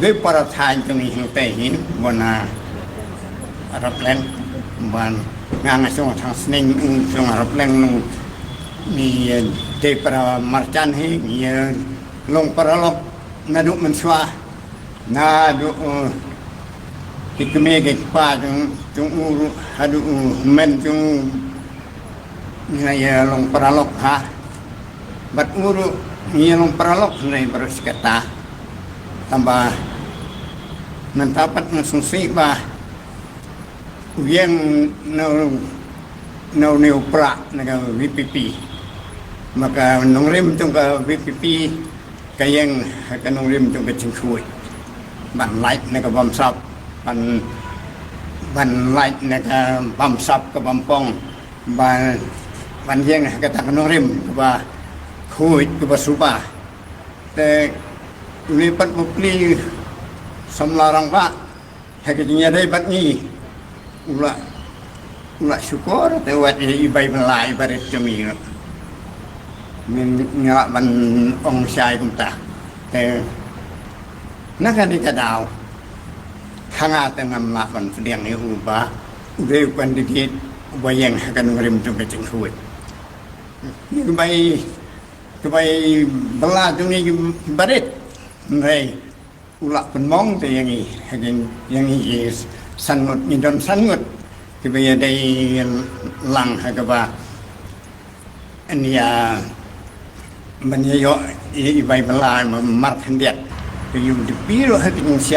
ด้วยประธานตรงนี้แต่หินบนรับแรงบนงานส่งทางสนิงส่งรับแรงมีเดปรามาร์จันให้มีลงประลบนาดุมันสวานาดุที่กเมฆป้าจงอูรุฮาดุเมนจงนี่ลงประลบฮะบัดอูรุนี่ลงประลบในบริษัทtambah mendapat musibah yang no pra dengan VPP maka nongrim tu ke VPP kayang ke nongrim tu ke cengkui ban light nak bom sap ban light nak bom sap ke bompong ban yang ke tak nongrim ke ba khuit ke ba subah te lipat bukli semlarang pak hakikatnya dari bat ni ulah syukur tewat ibai belai barit kami min ngak ban ong sai kum ta te nak kan dikadau hanga tengam la ban sedang ni uba udah pan dikit bayang akan ngerim tu beceng kuat ni kebai bela tu ni barit này ulak penmong tu yang ini sangut ni dan sangut kebaya dari lang hagaba ini ya menyeyo ibai belai memarkan dia tu yang dipiru hati manusia